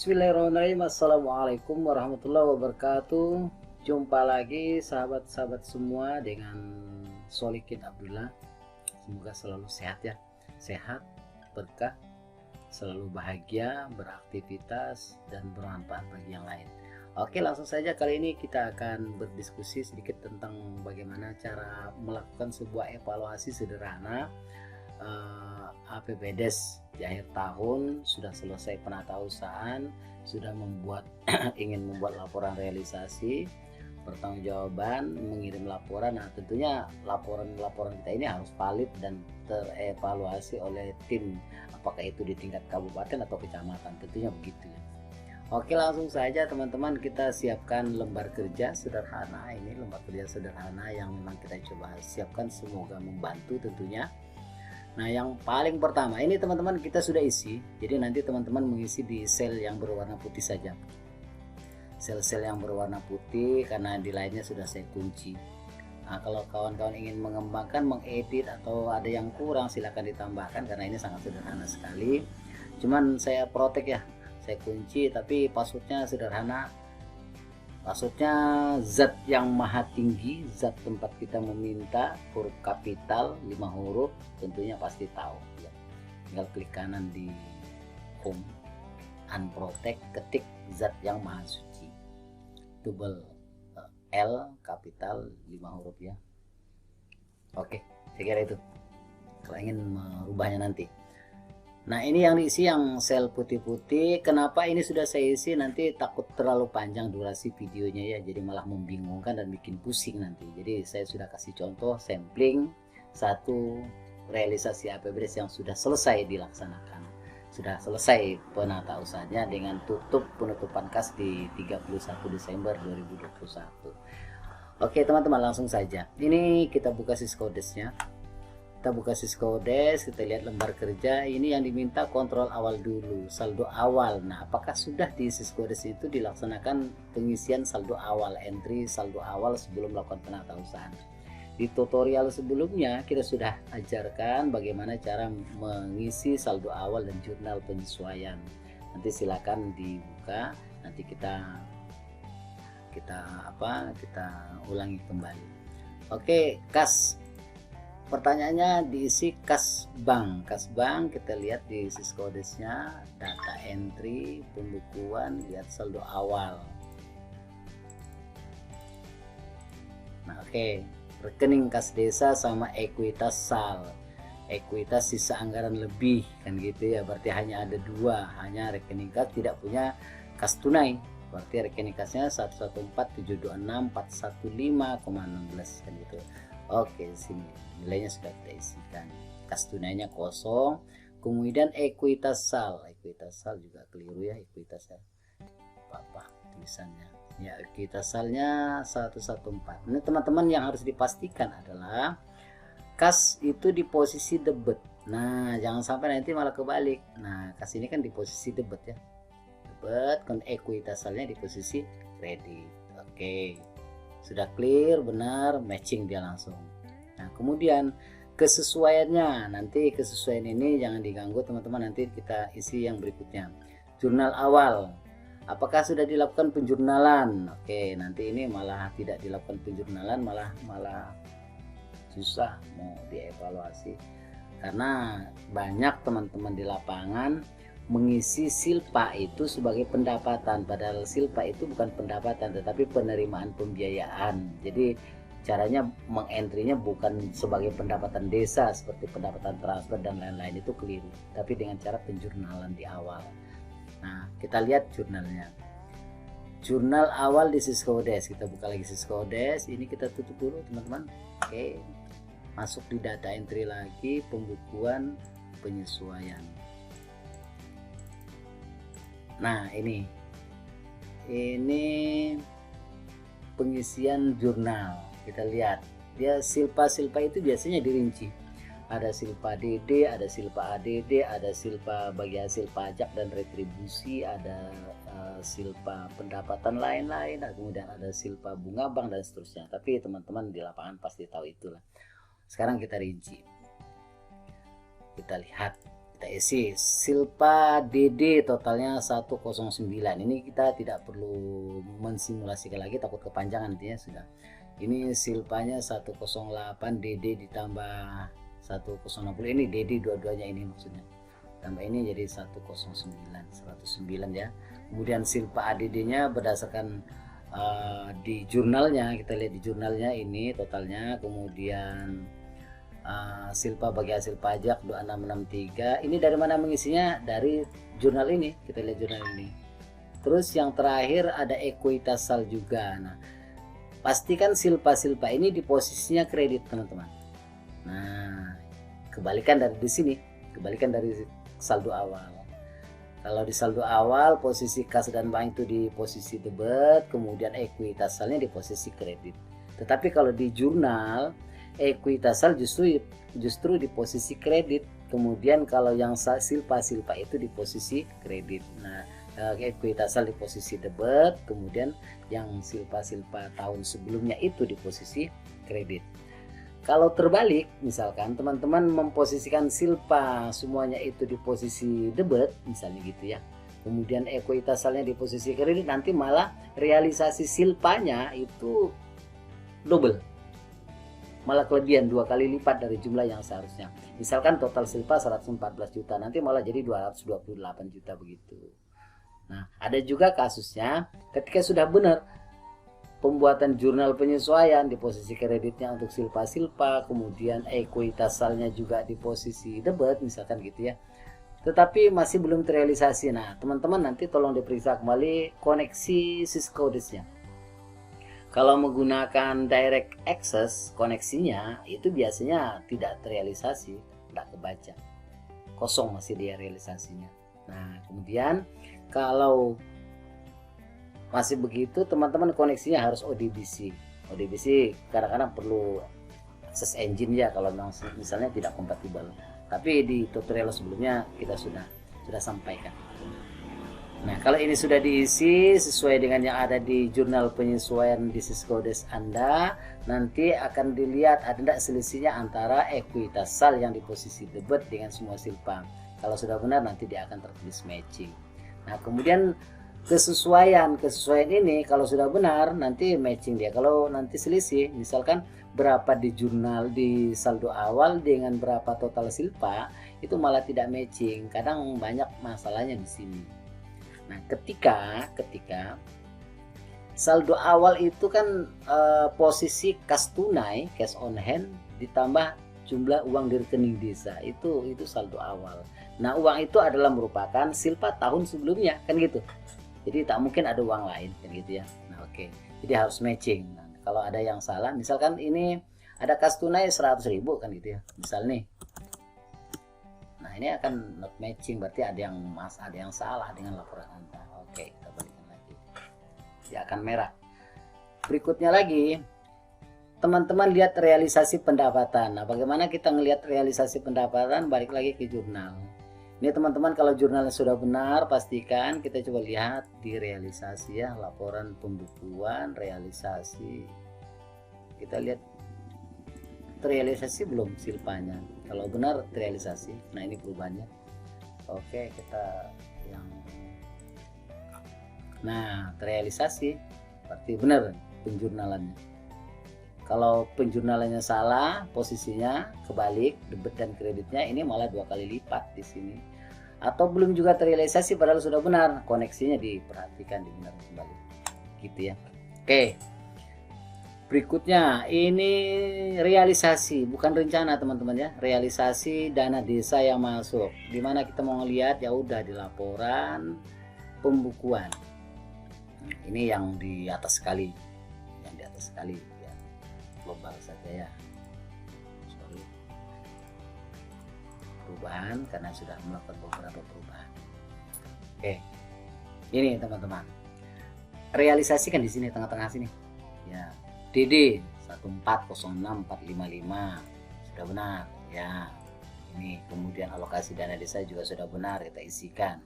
Bismillahirrahmanirrahim. Assalamualaikum warahmatullahi wabarakatuh. Jumpa lagi sahabat-sahabat semua dengan Solikin Abdullah. Semoga selalu sehat ya, sehat, berkah, selalu bahagia, beraktivitas dan bermanfaat bagi yang lain. Oke, langsung saja kali ini kita akan berdiskusi sedikit tentang bagaimana cara melakukan sebuah evaluasi sederhana APBDes di akhir tahun. Sudah selesai penatausahaan, sudah ingin membuat laporan realisasi, pertanggungjawaban, mengirim laporan. Nah, tentunya laporan kita ini harus valid dan terevaluasi oleh tim, apakah itu di tingkat kabupaten atau kecamatan, tentunya begitu ya. Oke, langsung saja teman-teman, kita siapkan lembar kerja sederhana. Ini lembar kerja sederhana yang memang kita coba siapkan, semoga membantu tentunya. Nah, yang paling pertama ini teman-teman kita sudah isi, jadi nanti teman-teman mengisi di sel yang berwarna putih saja, sel-sel yang berwarna putih, karena di lainnya sudah saya kunci. Nah, kalau kawan-kawan ingin mengembangkan, mengedit atau ada yang kurang silahkan ditambahkan, karena ini sangat sederhana sekali. Cuman saya protek ya, saya kunci, tapi passwordnya sederhana. Passwordnya zat yang maha tinggi, zat tempat kita meminta, huruf kapital 5 huruf, tentunya pasti tahu ya. Tinggal klik kanan di home, unprotect, ketik zat yang maha suci, double L kapital 5 huruf ya. Oke, saya kira itu kalau ingin merubahnya nanti. Nah, ini yang diisi yang sel putih-putih. Kenapa ini sudah saya isi? Nanti takut terlalu panjang durasi videonya ya, jadi malah membingungkan dan bikin pusing nanti. Jadi saya sudah kasih contoh sampling satu realisasi APBDes yang sudah selesai dilaksanakan. Sudah selesai penatausahaannya dengan penutupan kas di 31 Desember 2021. Oke teman-teman, langsung saja. Ini kita buka Syscodes-nya. Kita buka Syscodes, kita lihat lembar kerja. Ini yang diminta kontrol awal dulu, saldo awal. Nah, apakah sudah di Syscodes itu dilaksanakan pengisian saldo awal, entry saldo awal sebelum melakukan penatausahaan? Di tutorial sebelumnya kita sudah ajarkan bagaimana cara mengisi saldo awal dan jurnal penyesuaian. Nanti silakan dibuka, nanti kita ulangi kembali. Oke, kas. Pertanyaannya diisi kas bank. Kas bank kita lihat di Syscodes-nya, data entry, pembukuan, lihat saldo awal. Nah, oke. Rekening kas desa sama ekuitas sal. Ekuitas sisa anggaran lebih kan gitu ya, berarti hanya ada dua, hanya rekening kas tidak punya kas tunai. Berarti rekening kasnya 114.726.415,16 kan gitu. Oke, sini nilainya sudah kita isikan. Kas tunainya kosong. Kemudian ekuitas sal juga keliru ya, ekuitas ya. Apa tulisannya? Ya, ekuitas salnya 114. Ini teman-teman yang harus dipastikan adalah kas itu di posisi debit. Nah, jangan sampai nanti malah kebalik. Nah, kas ini kan di posisi debit ya. Debit, kan ekuitas salnya di posisi kredit. Oke. Sudah clear, benar, matching dia langsung. Nah, kemudian kesesuaiannya, nanti kesesuaian ini jangan diganggu teman-teman, nanti kita isi yang berikutnya. Jurnal awal, apakah sudah dilakukan penjurnalan? Oke, nanti ini malah tidak dilakukan penjurnalan, malah susah mau dievaluasi, karena banyak teman-teman di lapangan mengisi silpa itu sebagai pendapatan, padahal silpa itu bukan pendapatan tetapi penerimaan pembiayaan. Jadi caranya mengentrinya bukan sebagai pendapatan desa seperti pendapatan transfer dan lain-lain, itu keliru, tapi dengan cara penjurnalan di awal. Nah, kita lihat jurnalnya. Jurnal awal di Syscodes, kita buka lagi Syscodes. Ini kita tutup dulu teman-teman. Oke, masuk di data entry lagi, pembukuan penyesuaian. Nah, ini pengisian jurnal. Kita lihat dia silpa itu biasanya dirinci, ada silpa DD, ada silpa ADD, ada silpa bagi hasil pajak dan retribusi, ada silpa pendapatan lain-lain, kemudian ada silpa bunga bank dan seterusnya. Tapi teman-teman di lapangan pasti tahu itulah. Sekarang kita rinci, kita lihat, kita kita isi silpa DD totalnya 109. Ini kita tidak perlu mensimulasikan lagi, takut kepanjangan nantinya sudah. Ini silpanya 108 DD ditambah 1060, ini DD dua-duanya ini maksudnya. Tambah ini jadi 109 ya. Kemudian silpa ADD-nya berdasarkan di jurnalnya, kita lihat di jurnalnya ini totalnya. Kemudian silpa bagi hasil pajak 2663, ini dari mana mengisinya? Dari jurnal ini, kita lihat jurnal ini. Terus yang terakhir ada ekuitas sal juga. Nah, pastikan silpa-silpa ini di posisinya kredit teman-teman. Nah, kebalikan dari di sini, kebalikan dari saldo awal. Kalau di saldo awal posisi kas dan bank itu di posisi debit, kemudian ekuitas salnya di posisi kredit. Tetapi kalau di jurnal ekuitas sal justru di posisi kredit, kemudian kalau yang silpa-silpa itu di posisi kredit. Nah, ekuitas sal di posisi debit, kemudian yang silpa-silpa tahun sebelumnya itu di posisi kredit. Kalau terbalik, misalkan teman-teman memposisikan silpa semuanya itu di posisi debit, misalnya gitu ya. Kemudian ekuitas salnya di posisi kredit, nanti malah realisasi silpanya itu double. Malah kelebihan 2 kali lipat dari jumlah yang seharusnya. Misalkan total silpa 114 juta, nanti malah jadi 228 juta begitu. Nah, ada juga kasusnya ketika sudah benar pembuatan jurnal penyesuaian di posisi kreditnya untuk silpa-silpa, kemudian ekuitas salnya juga di posisi debit misalkan gitu ya, tetapi masih belum terrealisasi. Nah, teman-teman nanti tolong diperiksa kembali koneksi Syscodesnya. Kalau menggunakan direct access, koneksinya itu biasanya tidak terrealisasi, tidak kebaca, kosong masih dia realisasinya. Nah, kemudian kalau masih begitu, teman-teman koneksinya harus ODBC. ODBC kadang-kadang perlu access engine ya kalau misalnya tidak kompatibel. Tapi di tutorial sebelumnya kita sudah sampaikan. Nah, kalau ini sudah diisi sesuai dengan yang ada di jurnal penyesuaian di Syscodes Anda, nanti akan dilihat ada tidak selisihnya antara ekuitas sal yang di posisi debit dengan semua silpa. Kalau sudah benar nanti dia akan tertulis matching. Nah, kemudian kesesuaian ini kalau sudah benar nanti matching dia. Kalau nanti selisih, misalkan berapa di jurnal di saldo awal dengan berapa total silpa, itu malah tidak matching. Kadang banyak masalahnya di sini. Nah, ketika saldo awal itu kan posisi kas tunai, cash on hand ditambah jumlah uang di rekening desa, itu saldo awal. Nah, uang itu adalah merupakan silpa tahun sebelumnya, kan gitu. Jadi tak mungkin ada uang lain kan gitu ya. Nah, oke. Jadi harus matching. Nah, kalau ada yang salah, misalkan ini ada kas tunai 100.000 kan gitu ya. Misal nih. Nah, ini akan not matching, berarti ada yang salah dengan laporan Anda. Oke, kita balikan lagi. Dia akan merah. Berikutnya lagi, teman-teman lihat realisasi pendapatan. Nah, bagaimana kita ngelihat realisasi pendapatan? Balik lagi ke jurnal. Ini teman-teman, kalau jurnalnya sudah benar, pastikan kita coba lihat di realisasi ya, laporan pembukuan realisasi. Kita lihat terrealisasi belum silpanya. Kalau benar terrealisasi. Nah, ini perubahannya. Oke, kita yang terrealisasi berarti benar penjurnalannya. Kalau penjurnalannya salah, posisinya kebalik, debit dan kreditnya ini malah 2 kali lipat di sini. Atau belum juga terrealisasi padahal sudah benar, koneksinya diperhatikan, dibenar kembali. Gitu ya. Oke. Berikutnya ini realisasi, bukan rencana teman-teman ya. Realisasi dana desa yang masuk. Dimana kita mau ngelihat ya udah di laporan pembukuan. Ini yang di atas sekali. Yang di atas sekali. Global saja ya, sorry, perubahan karena sudah melakukan beberapa perubahan. Oke, ini teman-teman, realisasikan di sini tengah-tengah sini ya, DD 1406455 sudah benar ya. Ini kemudian alokasi dana desa juga sudah benar, kita isikan.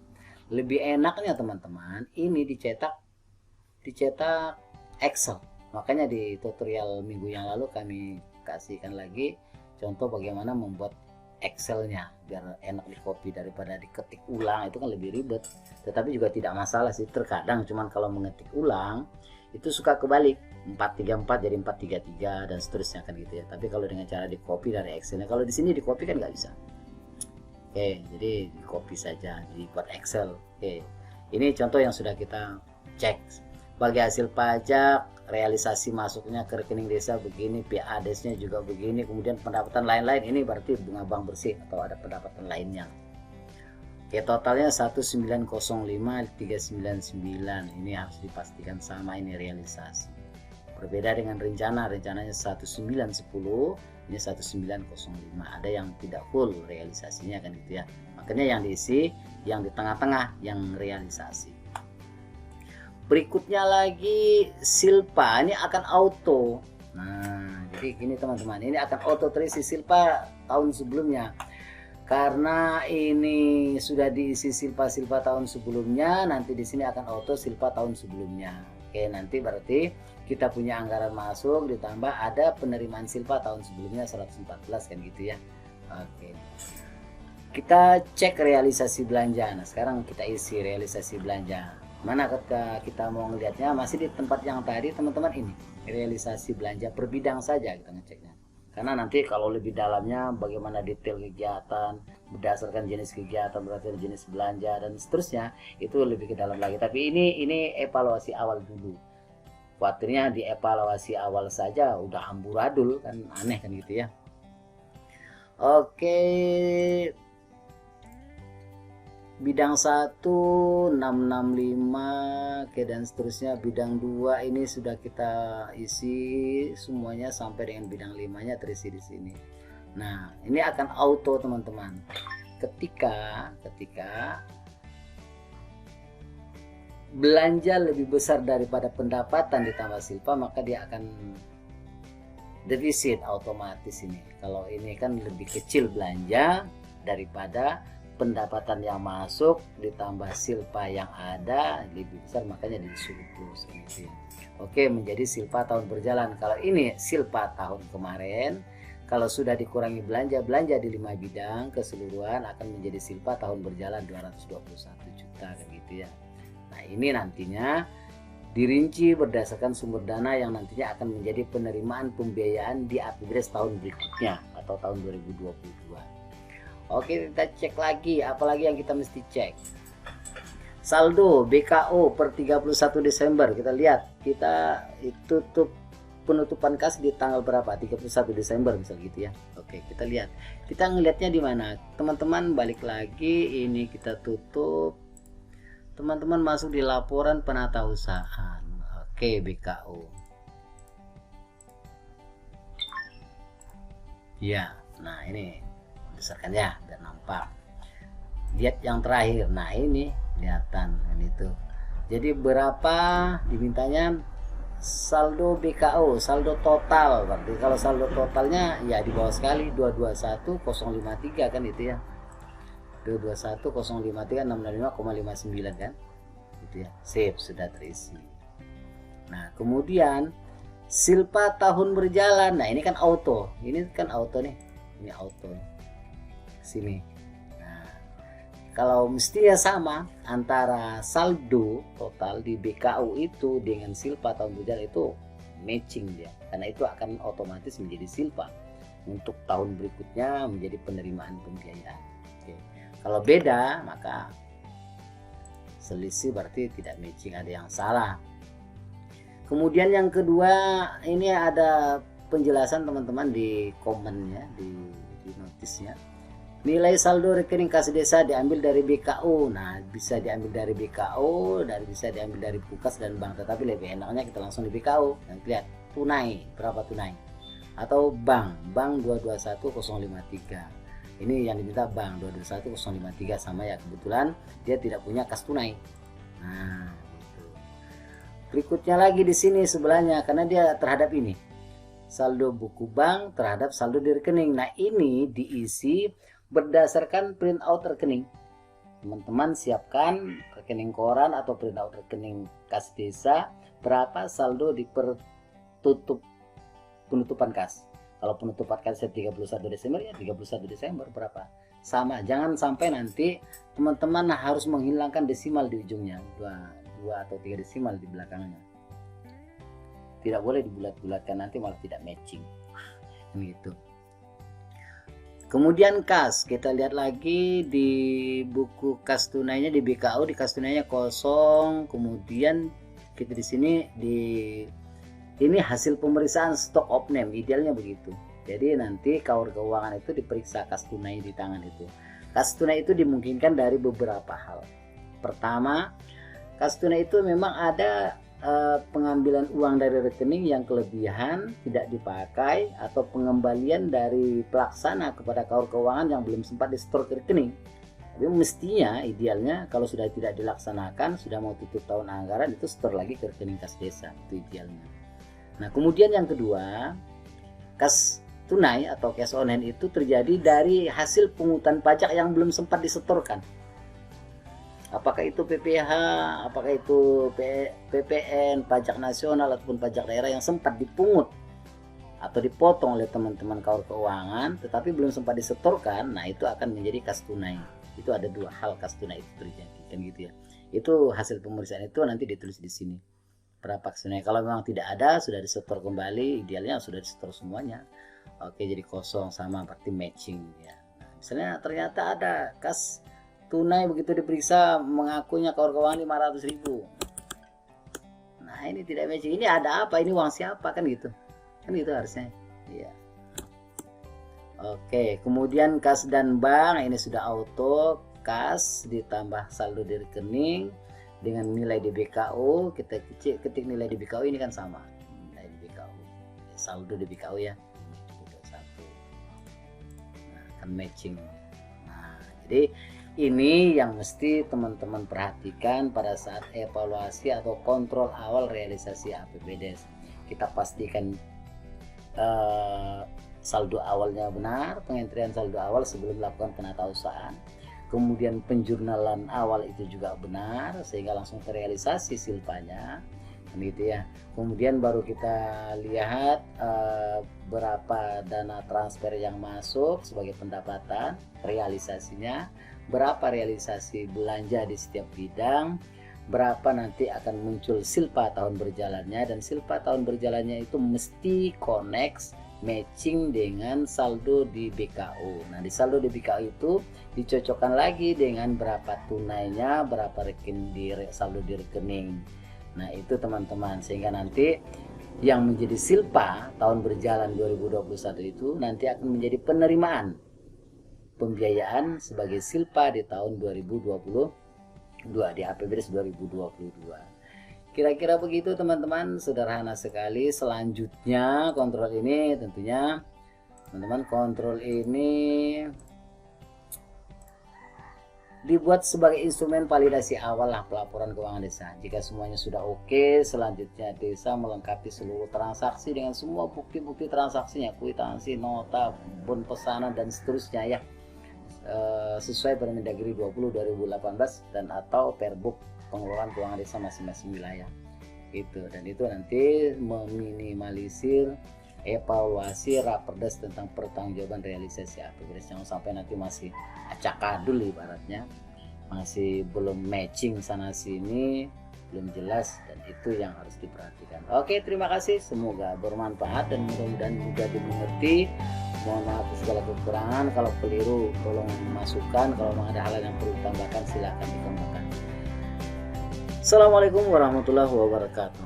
Lebih enaknya teman-teman ini dicetak Excel. Makanya di tutorial minggu yang lalu kami kasihkan lagi contoh bagaimana membuat Excelnya biar enak di copy daripada diketik ulang, itu kan lebih ribet. Tetapi juga tidak masalah sih, terkadang cuman kalau mengetik ulang itu suka kebalik, 434 jadi 433 dan seterusnya kan gitu ya. Tapi kalau dengan cara di copy dari Excelnya, kalau di sini di copy kan nggak bisa. Oke, jadi di copy saja dibuat Excel. Oke, ini contoh yang sudah kita cek. Bagi hasil pajak, realisasi masuknya ke rekening desa begini, PADES-nya juga begini, kemudian pendapatan lain-lain, ini berarti bunga bank bersih atau ada pendapatan lainnya. Oke, totalnya 1905.399. Ini harus dipastikan sama, ini realisasi. Berbeda dengan rencananya 1910, ini 1905. Ada yang tidak full realisasinya kan gitu ya. Makanya yang diisi yang di tengah-tengah yang realisasi. Berikutnya lagi silpa, ini akan auto. Nah, jadi gini teman-teman, ini akan auto terisi silpa tahun sebelumnya. Karena ini sudah diisi silpa-silpa tahun sebelumnya, nanti di sini akan auto silpa tahun sebelumnya. Oke, nanti berarti kita punya anggaran masuk ditambah ada penerimaan silpa tahun sebelumnya 114 kan gitu ya. Oke. Kita cek realisasi belanja. Nah, sekarang kita isi realisasi belanja. Mana kita mau ngelihatnya, masih di tempat yang tadi teman-teman, ini realisasi belanja per bidang saja kita ngeceknya. Karena nanti kalau lebih dalamnya bagaimana detail kegiatan berdasarkan jenis kegiatan, berdasarkan jenis belanja dan seterusnya, itu lebih ke dalam lagi. Tapi ini evaluasi awal dulu. Khawatirnya di evaluasi awal saja udah amburadul kan, aneh kan gitu ya. Oke, bidang 1 665, oke, dan seterusnya. Bidang 2 ini sudah kita isi semuanya sampai dengan bidang 5-nya terisi di sini. Nah, ini akan auto teman-teman. Ketika belanja lebih besar daripada pendapatan ditambah silpa, maka dia akan defisit otomatis ini. Kalau ini kan lebih kecil belanja daripada pendapatan yang masuk ditambah silpa yang ada lebih besar, makanya disuruh plus gitu ya. Oke, menjadi silpa tahun berjalan. Kalau ini silpa tahun kemarin, kalau sudah dikurangi belanja di 5 bidang keseluruhan akan menjadi silpa tahun berjalan 221 juta kan gitu ya. Nah, ini nantinya dirinci berdasarkan sumber dana yang nantinya akan menjadi penerimaan pembiayaan di APBDes tahun berikutnya atau tahun 2022. Oke, kita cek lagi, apalagi yang kita mesti cek. Saldo BKO per 31 Desember, kita lihat, kita tutup penutupan kas di tanggal berapa? 31 Desember misal gitu ya. Oke, kita lihat. Kita ngelihatnya di mana? Teman-teman balik lagi, ini kita tutup. Teman-teman masuk di laporan penatausahaan. Oke, BKO. Ya, nah ini besarkan ya biar nampak. Lihat yang terakhir, nah ini kelihatan itu. Jadi berapa dimintanya saldo BKO, saldo total. Berarti kalau saldo totalnya ya di bawah sekali 221053 kan itu ya. 221053 665,59 kan gitu ya. Sip, sudah terisi. Nah, kemudian silpa tahun berjalan. Nah, ini kan auto. Ini kan auto nih. Ini auto sini. Nah, kalau mestinya sama antara saldo total di BKU itu dengan silpa tahun berjalan itu matching dia, karena itu akan otomatis menjadi silpa untuk tahun berikutnya menjadi penerimaan pembiayaan. Oke. Kalau beda maka selisih, berarti tidak matching, ada yang salah. Kemudian yang kedua, ini ada penjelasan teman-teman di komennya, di notisnya. Nilai saldo rekening kas desa diambil dari BKO. Nah, bisa diambil dari BKO, bisa diambil dari Pukas dan bank. Tetapi lebih enaknya kita langsung di BKO. Dan lihat tunai, berapa tunai. Atau bank 221053. Ini yang diminta bank 221053 sama ya. Kebetulan dia tidak punya kas tunai. Nah, gitu. Berikutnya lagi di sini sebelahnya, karena dia terhadap ini. Saldo buku bank terhadap saldo di rekening. Nah, ini diisi berdasarkan printout rekening. Teman-teman siapkan rekening koran atau printout rekening kas desa, berapa saldo di penutupan kas. Kalau penutupan KSD 31 Desember ya 31 Desember berapa? Sama. Jangan sampai nanti teman-teman harus menghilangkan desimal di ujungnya, 2 atau 3 desimal di belakangnya. Tidak boleh dibulat-bulatkan, nanti malah tidak matching. Gitu. Kemudian kas, kita lihat lagi di buku kas tunainya di BKU, di kas tunainya kosong. Kemudian kita di sini ini hasil pemeriksaan stok of name, idealnya begitu. Jadi nanti KAUR keuangan itu diperiksa kas tunai di tangan itu. Kas tunai itu dimungkinkan dari beberapa hal. Pertama, kas tunai itu memang ada pengambilan uang dari rekening yang kelebihan tidak dipakai, atau pengembalian dari pelaksana kepada KAUR keuangan yang belum sempat disetor ke rekening. Tapi mestinya idealnya kalau sudah tidak dilaksanakan, sudah mau tutup tahun anggaran, itu setor lagi ke rekening kas desa, itu idealnya. Nah kemudian yang kedua, kas tunai atau cash on hand itu terjadi dari hasil pungutan pajak yang belum sempat disetorkan. Apakah itu PPh, apakah itu PPN, pajak nasional ataupun pajak daerah yang sempat dipungut atau dipotong oleh teman-teman KAUR keuangan tetapi belum sempat disetorkan, nah itu akan menjadi kas tunai. Itu ada 2 hal kas tunai itu terjadi, kan gitu ya. Itu hasil pemeriksaan itu nanti ditulis di sini. Berapa kas tunai? Kalau memang tidak ada, sudah disetor kembali, idealnya sudah disetor semuanya. Oke, jadi kosong, sama berarti matching ya. Nah, misalnya ternyata ada kas tunai begitu diperiksa mengakunya KAUR keuangan 500.000. Nah ini tidak matching, ini ada apa, ini uang siapa, kan gitu harusnya ya. Oke, kemudian kas dan bank ini sudah auto, kas ditambah saldo di rekening dengan nilai di BKU, kita ketik nilai di BKU, ini kan sama nilai di BKU, saldo di BKU ya, satu. Nah kan matching. Nah jadi ini yang mesti teman-teman perhatikan pada saat evaluasi atau kontrol awal realisasi APBDes. Kita pastikan saldo awalnya benar, pengentrian saldo awal sebelum melakukan penatausahaan. Kemudian penjurnalan awal itu juga benar sehingga langsung terrealisasi silpanya, gitu ya. Kemudian baru kita lihat berapa dana transfer yang masuk sebagai pendapatan, realisasinya, berapa realisasi belanja di setiap bidang, berapa nanti akan muncul silpa tahun berjalannya, dan silpa tahun berjalannya itu mesti connect matching dengan saldo di BKU. Nah di saldo di BKU itu dicocokkan lagi dengan berapa tunainya, berapa saldo di rekening. Nah itu teman-teman, sehingga nanti yang menjadi silpa tahun berjalan 2021 itu nanti akan menjadi penerimaan pembiayaan sebagai silpa di tahun 2022 di APBDes 2022. Kira-kira begitu teman-teman, sederhana sekali. Selanjutnya kontrol ini tentunya teman-teman, kontrol ini dibuat sebagai instrumen validasi awal lah pelaporan keuangan desa. Jika semuanya sudah oke, selanjutnya desa melengkapi seluruh transaksi dengan semua bukti-bukti transaksinya, kwitansi, nota, bon pesanan dan seterusnya ya, sesuai Permendagri 20/2018 dan atau Perbuk pengelolaan keuangan desa masing-masing wilayah itu. Dan itu nanti meminimalisir evaluasi raperdas tentang pertanggungjawaban realisasi APBDes. Jangan sampai nanti masih acak-adul ibaratnya, masih belum matching sana sini, belum jelas, dan itu yang harus diperhatikan. Oke, terima kasih, semoga bermanfaat dan mudah-mudahan mudah dimengerti. Mohon maaf segala kekurangan, kalau keliru tolong masukkan, kalau memang ada hal yang perlu ditambahkan silahkan ditambahkan. Assalamualaikum warahmatullahi wabarakatuh.